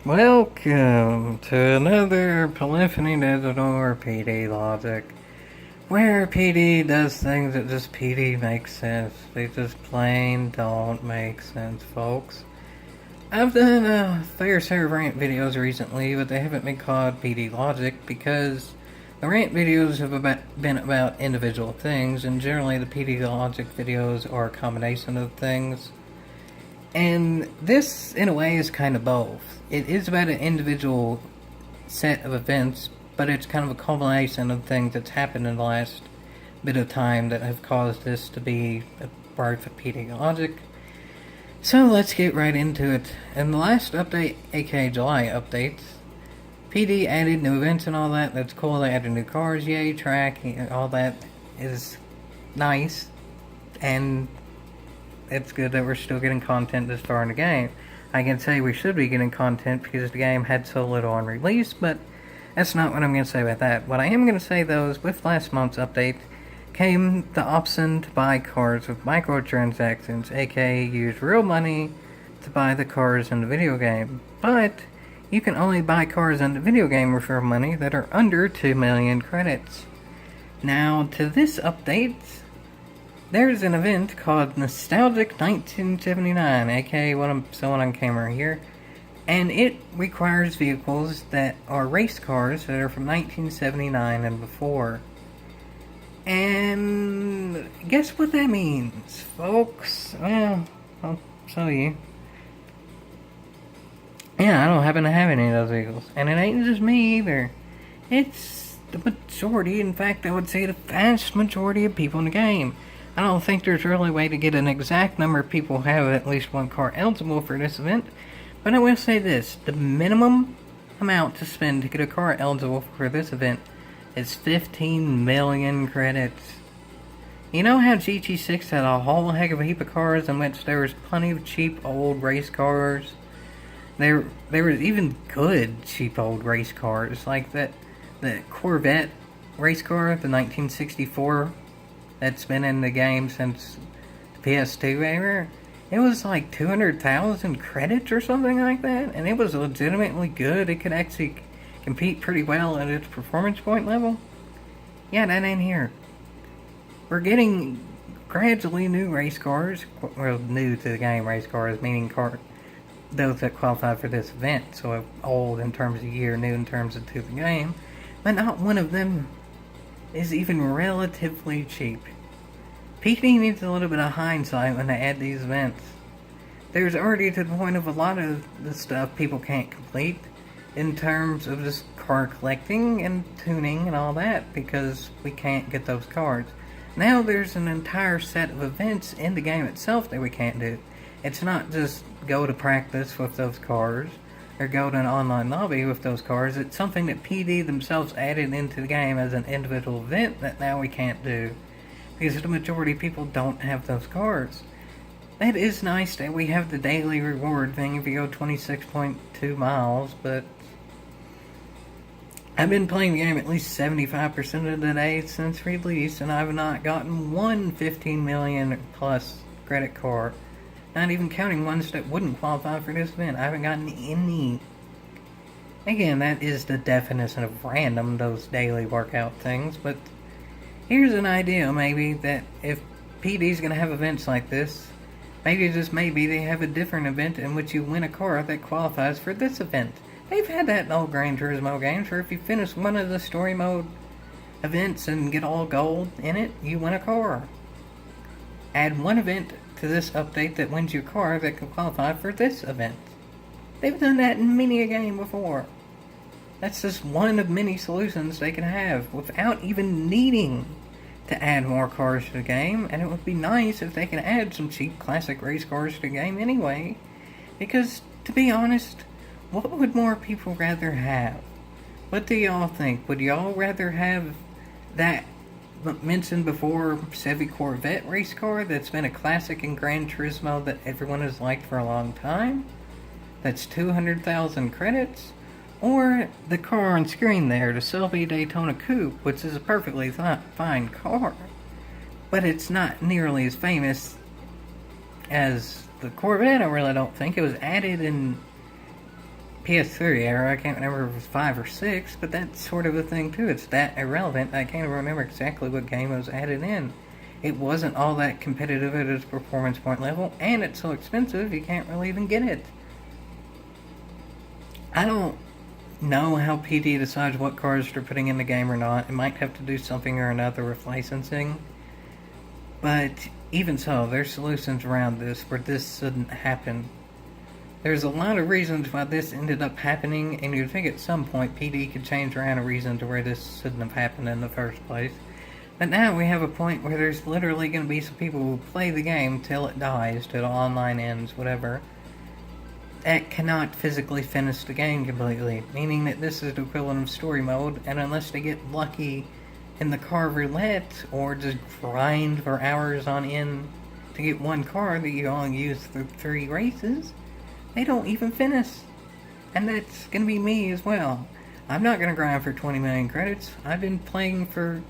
Welcome to another Polyphony Digital PD Logic, where PD does things that just PD makes sense. They just plain don't make sense, folks. I've done a fair share of rant videos recently, but they haven't been called PD Logic because the rant videos have been about individual things, and generally the PD Logic videos are a combination of things. And this, in a way, is kind of both. It is about an individual set of events, but it's kind of a culmination of things that's happened in the last bit of time that have caused this to be a part of PD Logic. So let's get right into it. In the last update, aka July updates, PD added new events and all that. That's cool. They added new cars, yay, track, all that is nice. And it's good that we're still getting content this far in the game. I can say we should be getting content because the game had so little on release, but that's not what I'm going to say about that. What I am going to say, though, is with last month's update came the option to buy cars with microtransactions, aka use real money to buy the cars in the video game. But you can only buy cars in the video game with real money that are under 2 million credits. Now, to this update, there's an event called Nostalgic 1979, aka what I'm showing on camera here, and it requires vehicles that are race cars that are from 1979 and before. And guess what that means, folks? Well, I'll show you. Yeah, I don't happen to have any of those vehicles, and it ain't just me either. It's the majority, in fact, I would say the vast majority of people in the game. I don't think there's really a way to get an exact number of people who have at least one car eligible for this event, but I will say this, the minimum amount to spend to get a car eligible for this event is 15 million credits. You know how GT6 had a whole heck of a heap of cars in which there was plenty of cheap old race cars? There was even good cheap old race cars, like the Corvette race car, the 1964, that's been in the game since the PS2 era. It was like 200,000 credits or something like that, and it was legitimately good. It could actually compete pretty well at its performance point level. Yeah, that ain't here. We're getting gradually new race cars, well, new to the game race cars, meaning those that qualify for this event, so old in terms of year, new in terms of to the game, but not one of them is even relatively cheap. PD needs a little bit of hindsight when they add these events. There's already to the point of a lot of the stuff people can't complete in terms of just car collecting and tuning and all that because we can't get those cars. Now there's an entire set of events in the game itself that we can't do. It's not just go to practice with those cars or go to an online lobby with those cars. It's something that PD themselves added into the game as an individual event that now we can't do because the majority of people don't have those cars. That is nice that we have the daily reward thing if you go 26.2 miles, but I've been playing the game at least 75% of the day since release, and I've not gotten one 15 million plus credit car. Not even counting ones that wouldn't qualify for this event. I haven't gotten any. Again, that is the definition of random, those daily workout things, but here's an idea maybe that if PD's going to have events like this, maybe just maybe they have a different event in which you win a car that qualifies for this event. They've had that in old Gran Turismo games where if you finish one of the story mode events and get all gold in it, you win a car. Add one event to this update that wins your car that can qualify for this event. They've done that in many a game before. That's just one of many solutions they can have without even needing to add more cars to the game, and it would be nice if they can add some cheap classic race cars to the game anyway, because to be honest, what would more people rather have? What do y'all think? Would y'all rather have that mentioned before Chevy Corvette race car that's been a classic in Gran Turismo that everyone has liked for a long time? That's 200,000 credits? Or the car on screen there, the Shelby Daytona Coupe, which is a perfectly fine car, but it's not nearly as famous as the Corvette. I really don't think it was added in PS3 era. I can't remember if it was 5 or 6, but that's sort of a thing too. It's that irrelevant. I can't remember exactly what game was added in. It wasn't all that competitive at its performance point level, and it's so expensive you can't really even get it. I don't know how PD decides what cars they're putting in the game or not. It might have to do something or another with licensing. But even so, there's solutions around this where this shouldn't happen. There's a lot of reasons why this ended up happening, and you'd think at some point PD could change around a reason to where this shouldn't have happened in the first place. But now we have a point where there's literally going to be some people who play the game till it dies, till online ends, whatever, that cannot physically finish the game completely, meaning that this is the equivalent of story mode, and unless they get lucky in the car roulette, or just grind for hours on end to get one car that you only use for 3 races, they don't even finish. And that's gonna be me as well. I'm not gonna grind for 20 million credits. I've been playing for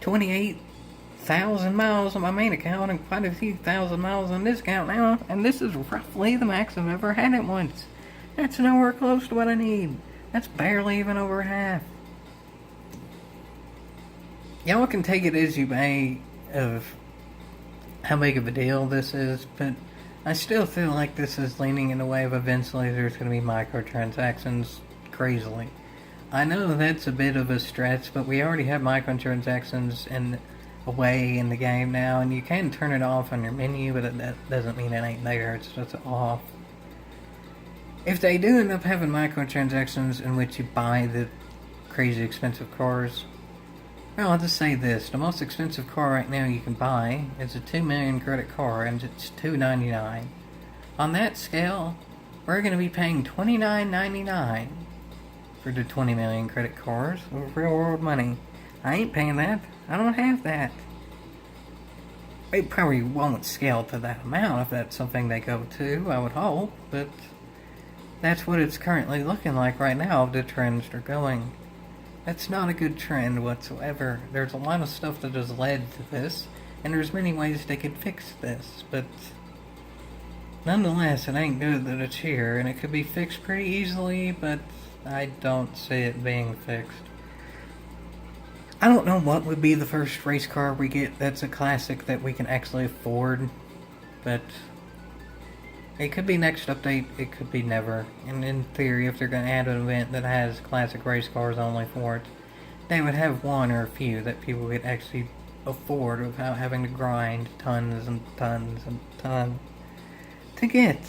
28,000 miles on my main account and quite a few thousand miles on this account now, and this is roughly the max I've ever had it once. That's nowhere close to what I need. That's barely even over half. Y'all can take it as you may of how big of a deal this is, but I still feel like this is leaning in the way of eventually there's going to be microtransactions crazily. I know that's a bit of a stretch, but we already have microtransactions in a way in the game now, and you can turn it off on your menu, but that doesn't mean it ain't there, it's just off. If they do end up having microtransactions in which you buy the crazy expensive cars, well, I'll just say this. The most expensive car right now you can buy is a 2 million credit car, and it's $299. On that scale, we're going to be paying $29.99 for the 20 million credit cars with real world money. I ain't paying that. I don't have that. It probably won't scale to that amount if that's something they go to, I would hope, but that's what it's currently looking like right now if the trends are going. That's not a good trend whatsoever. There's a lot of stuff that has led to this, and there's many ways they could fix this, but nonetheless, it ain't good that it's here, and it could be fixed pretty easily, but I don't see it being fixed. I don't know what would be the first race car we get that's a classic that we can actually afford, but it could be next update, it could be never. And in theory, if they're going to add an event that has classic race cars only for it, they would have one or a few that people could actually afford without having to grind tons and tons and tons to get.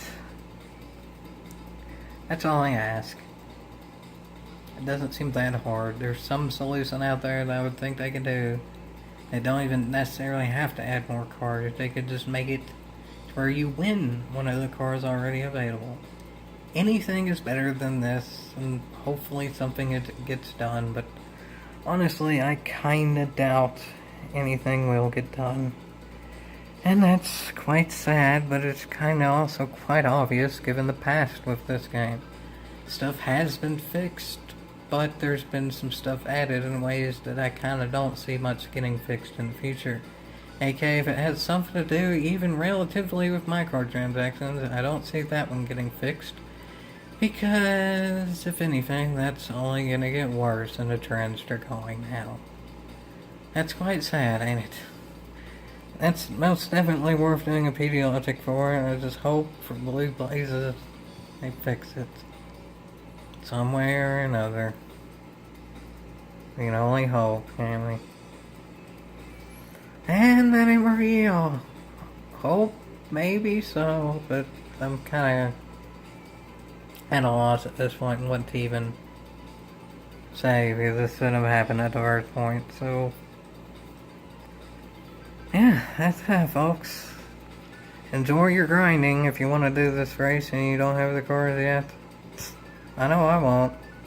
That's all I ask. It doesn't seem that hard. There's some solution out there that I would think they could do. They don't even necessarily have to add more cars. They could just make it where you win one of the cars already available. Anything is better than this, and hopefully something gets done, but honestly, I kinda doubt anything will get done. And that's quite sad, but it's kinda also quite obvious given the past with this game. Stuff has been fixed, but there's been some stuff added in ways that I kinda don't see much getting fixed in the future. AK, if it has something to do, even relatively, with microtransactions, I don't see that one getting fixed. Because, if anything, that's only gonna get worse and the trends are going now. That's quite sad, ain't it? That's most definitely worth doing a pediatric for, and I just hope for blue blazes they fix it. Some way or another. We can only hope, can't we? And that ain't real. Hope, maybe so, but I'm kinda at a loss at this point in what to even say, because this shouldn't have happened at the first point, so yeah, that's that, folks. Enjoy your grinding if you want to do this race and you don't have the cars yet. I know I won't.